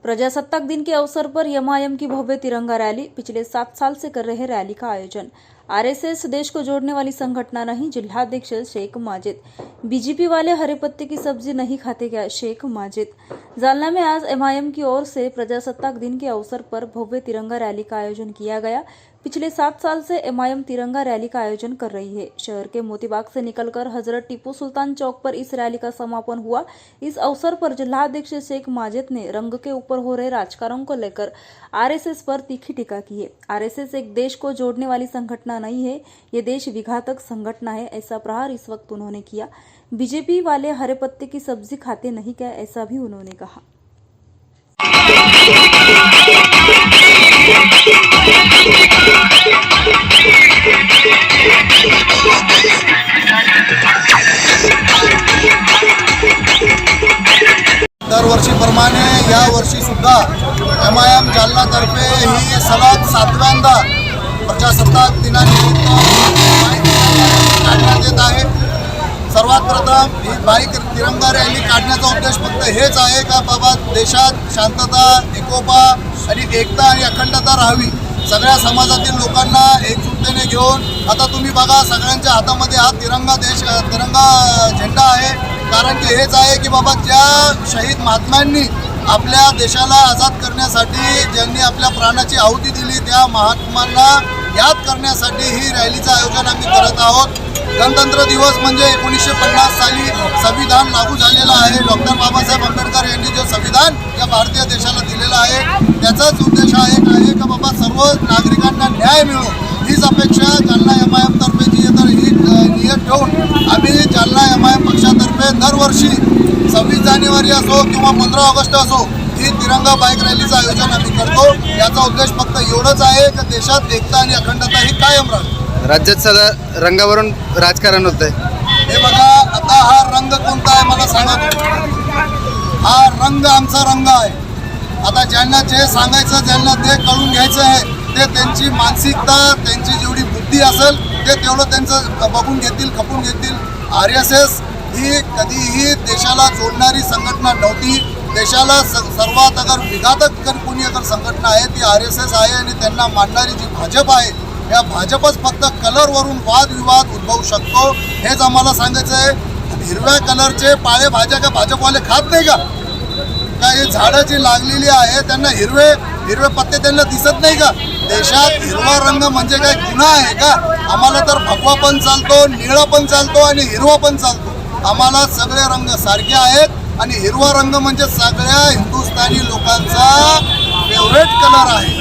प्रजासत्ताक दिन के अवसर पर एमआईएम की भव्य तिरंगा रैली। पिछले 7 साल से कर रहे रैली का आयोजन। आरएसएस देश को जोड़ने वाली संगठन नहीं, जिलाध्यक्ष शेख माजिद। बीजेपी वाले हरे पत्ते की सब्जी नहीं खाते क्या, शेख माजिद। जालना में आज एमआईएम की ओर से प्रजासत्ताक दिन के अवसर पर भव्य तिरंगा रैली का आयोजन किया गया। पिछले 7 साल से एमआईएम तिरंगा रैली का आयोजन कर रही है। शहर के मोतीबाग से निकलकर हजरत टीपू सुल्तान चौक पर इस रैली का समापन हुआ। इस अवसर पर जिलाध्यक्ष शेख माजिद ने रंग के ऊपर हो रहे राजकारण को लेकर आरएसएस पर तीखी टीका की है। आरएसएस एक देश को जोड़ने वाली संगठन नहीं है, ये देश विघातक संगठन है, ऐसा प्रहार इस वक्त उन्होंने किया। बीजेपी वाले हरे पत्ते की सब्जी खाते नहीं क्या, ऐसा भी उन्होंने कहा। दरवर्षीप्रमाणे या वर्षी सुद्धा एमआईएम जालना तर्फे ही सलग 7व्यांदा प्रजासत्ताक दिनानिमित्त काढण्यात येत आहे। सर्वात प्रथम ही बाईक तिरंगा रॅली काढण्याचा उद्देश फक्त हेच आहे का बाबा देशात शांतता, एकोपा आणि एकता आणि अखंडता राहावी। सगळ्या समाजातील लोकांना एकजुटतेने घेऊन आता तुम्ही बघा सगळ्यांच्या हातामध्ये हा तिरंगा झेंडा आहे। कारण की हेच आहे की बाबा ज्या शहीद महात्म्यांनी आपल्या देशाला आझाद करण्यासाठी ज्यांनी आपल्या प्राणाची आहुती दिली त्या महात्मांना याद करण्यासाठी ही रॅलीचं आयोजन आम्ही करत आहोत। गणतंत्र दिवस म्हणजे 1950 साली संविधान लागू झालेला आहे। डॉक्टर बाबासाहेब आंबेडकर यांनी जो संविधान या भारतीय देशाला दिलेला आहे त्याचाच उद्देश आहे का बाबा सर्व नागरिकांना न्याय मिळो। हीच अपेक्षा जालना एमआईएम तर्फे जी तर ही नियत ठेवून आम्ही जालना एमआईएम पक्षातर्फे दरवर्षी 26 जानेवारी असो किंवा 15 ऑगस्ट असो ही तिरंगा बाईक रॅलीचं आयोजन आम्ही करतो। याचा उद्देश फक्त एवढंच आहे की देशात एकता आणि अखंडता ही कायम राहावी। राज्यात सदा रंगावरून राजकारण होतंय। हे बघा आता हा रंग कोणता आहे मला सांगा। हा रंग आमचा रंग आहे। आता ज्यांना जे सांगायचं ज्यांना ते कळून घ्यायचं आहे ते त्यांची मानसिकता त्यांची जेवढी बुद्धी असेल ते तेवढं त्यांचं बघून घेतील, खपून घेतील। आरएसएस ही कधीही देशाला जोडणारी संघटना नव्हती। देशाला सर्वात अगर विघातक कोणी अगर संघटना आहे ती आरएसएस आहे आणि त्यांना मानणारी जी भाजप आहे या भाजपच फक्त कलरवरून वादविवाद उद्भवू शकतो हेच आम्हाला सांगायचं आहे। हिरव्या कलरचे पाळे भाज्या का भाजपवाले खात नाही का? काही झाडं जी लागलेली आहे त्यांना हिरवे पत्ते त्यांना दिसत नाही का? देशात हिरवा रंग म्हणजे काय गुन्हा आहे का? आम्हाला तर भगवा पण चालतो, निळा पण चालतो आणि हिरवा पण चालतो। आम्हाला सगळे रंग सारखे आहेत आणि हिरवा रंग म्हणजे सगळ्या हिंदुस्थानी लोकांचा फेवरेट कलर आहे।